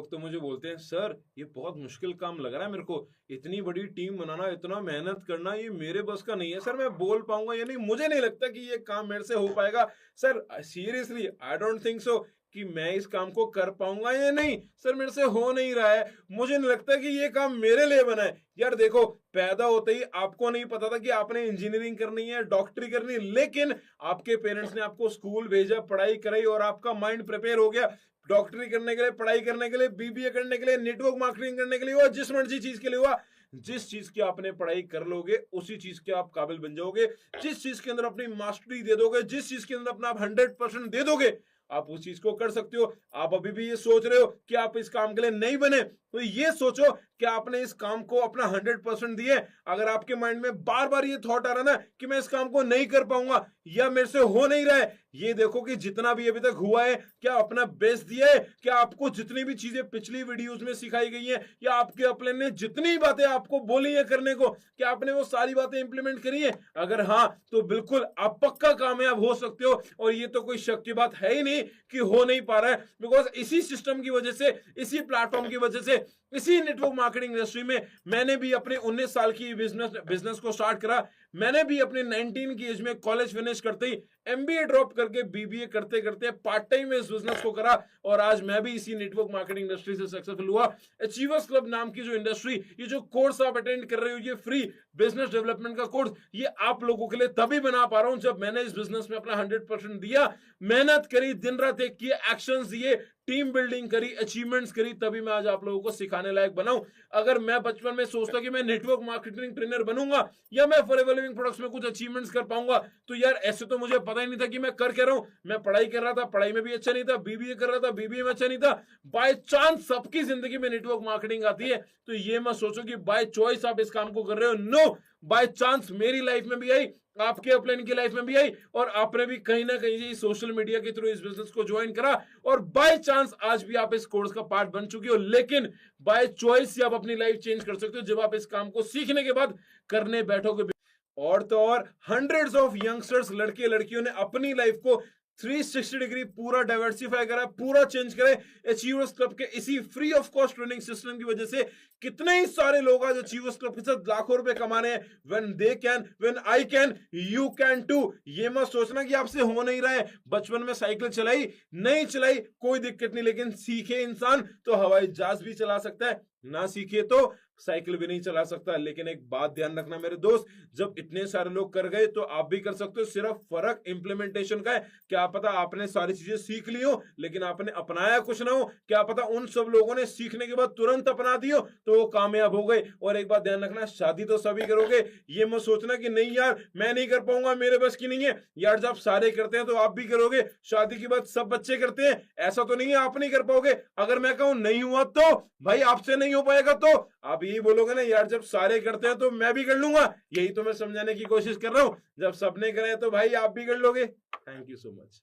लोग तो मुझे बोलते हैं सर ये बहुत मुश्किल काम लग रहा है मेरे को, इतनी बड़ी टीम बनाना, इतना मेहनत करना, ये मेरे बस का नहीं है सर, मैं बोल पाऊंगा या नहीं, मुझे नहीं लगता कि ये काम मेरे से हो पाएगा sir, seriously I don't think so कि मैं इस काम को कर पाऊंगा या नहीं सर, मेरे से हो नहीं रहा है, मुझे नहीं लगता कि ये काम मेरे लिए बना है। यार देखो, पैदा होते ही आपको नहीं पता था कि आपने इंजीनियरिंग करनी है, डॉक्टरी करनी है, लेकिन आपके पेरेंट्स ने आपको स्कूल भेजा, पढ़ाई कराई और आपका माइंड प्रिपेयर हो गया डॉक्टरी करने के लिए, पढ़ाई करने के लिए, बीबीए करने के लिए, नेटवर्क मार्केटिंग करने के लिए हुआ, जिस मर्जी चीज के लिए हुआ। जिस चीज की आपने पढ़ाई कर लोगे उसी चीज के आप काबिल बन जाओगे, जिस चीज के अंदर अपनी मास्टरी दे दोगे, जिस चीज के अंदर अपना आप 100% दे दोगे, आप उस चीज को कर सकते हो। आप अभी भी ये सोच रहे हो कि आप इस काम के लिए नहीं बने, तो ये सोचो कि आपने इस काम को अपना 100% दिए। अगर आपके माइंड में बार बार ये थॉट आ रहा ना कि मैं इस काम को नहीं कर पाऊंगा या मेरे से हो नहीं रहा है, ये देखो कि जितना भी अभी तक हुआ है क्या अपना बेस्ट दिया है, क्या आपको जितनी भी चीजें पिछली वीडियोस में सिखाई गई हैं या आपके अपने ने जितनी बातें आपको बोली है करने को, क्या आपने वो सारी बातें इंप्लीमेंट करी है? अगर हाँ तो बिल्कुल आप पक्का कामयाब हो सकते हो, और ये तो कोई शक की बात है ही नहीं कि हो नहीं पा रहा है, बिकॉज इसी सिस्टम की वजह से, इसी प्लेटफॉर्म की वजह से, इसी नेटवर्क मार्केटिंग इंडस्ट्री में मैंने भी अपने 19 साल की बिजनेस को स्टार्ट करा। मैंने भी अपने 19 की एज में कॉलेज फिनिश करते ही एमबीए ड्रॉप करके बीबीए करते करते पार्ट टाइम में इस बिजनेस को करा, और आज मैं भी इसी नेटवर्क मार्केटिंग इंडस्ट्री से सक्सेसफुल हुआ। अचीवर्स क्लब नाम की जो इंडस्ट्री, ये जो कोर्स आप अटेंड कर रहे हो, ये फ्री बिजनेस डेवलपमेंट का कोर्स, ये आप लोगों के लिए तभी बना पा रहा हूं जब मैंने इस बिजनेस में अपना 100% दिया, मेहनत करी, दिन रात एक किए, एक्शंस दिए, टीम बिल्डिंग करी, अचीवमेंट्स करी, तभी मैं आज आप लोगों को सिखाने लायक बनाऊं। अगर मैं बचपन में सोचता कि मैं नेटवर्क मार्केटिंग ट्रेनर बनूंगा या मैं फॉरएवर लिविंग प्रोडक्ट्स में कुछ अचीवमेंट्स कर पाऊंगा, तो यार ऐसे तो मुझे पता ही नहीं था कि मैं कर क्या रहा हूं। मैं पढ़ाई कर रहा था, पढ़ाई में भी अच्छा नहीं था, बीबीए कर रहा था, बीबीए में अच्छा नहीं था। बाय चांस सबकी जिंदगी में नेटवर्क मार्केटिंग आती है, तो ये मत सोचो कि बाय चॉइस आप इस काम को कर रहे हो। नो, बाय चांस मेरी लाइफ में भी आई, आपके अपलाइन की लाइफ में भी आई, और आपने भी कहीं ना कहीं सोशल मीडिया के थ्रू इस बिजनेस को ज्वाइन करा, और बाय चांस आज भी आप इस कोर्स का पार्ट बन चुके हो। लेकिन बाय चॉइस से आप अपनी लाइफ चेंज कर सकते हो जब आप इस काम को सीखने के बाद करने बैठोगे। और तो और हंड्रेड्स ऑफ यंगस्टर्स, लड़के लड़कियों ने अपनी लाइफ को 360 डिग्री पूरा डाइवर्सिफाई करा, पूरा चेंज करे अचीवर्स क्लब के इसी free of cost training system की वजह से। कितने ही सारे लोग आज अचीवर्स क्लब के साथ लाखों रुपए कमा रहे हैं। When they can, when I can, you can too. ये मत सोचना कि आपसे हो नहीं रहा है। बचपन में साइकिल चलाई, नहीं चलाई, कोई दिक्कत नहीं, लेकिन सीखे इंसान तो हवाई जहाज भी चला सकता है, ना सीखे तो साइकिल भी नहीं चला सकता। लेकिन एक बात ध्यान रखना मेरे दोस्त, जब इतने सारे लोग कर गए तो आप भी कर सकते हो, सिर्फ फर्क इंप्लीमेंटेशन का है। क्या पता आपने सारी चीजें सीख ली हो लेकिन आपने अपनाया कुछ ना हो, क्या पता उन सब लोगों ने सीखने के बाद तुरंत अपना दियो तो वो कामयाब हो गए। और एक बात ध्यान रखना, शादी तो सभी करोगे, ये मत सोचना कि नहीं यार मैं नहीं कर पाऊंगा, मेरे बस की नहीं है। यार जब सारे करते हैं तो आप भी करोगे। शादी के बाद सब बच्चे करते हैं, ऐसा तो नहीं है आप नहीं कर पाओगे। अगर मैं कहूं नहीं हुआ तो भाई आपसे नहीं हो पाएगा, तो आप यही बोलोगे ना यार जब सारे करते हैं तो मैं भी कर लूंगा। यही तो मैं समझाने की कोशिश कर रहा हूं, जब सबने करे तो भाई आप भी कर लोगे। Thank you so much.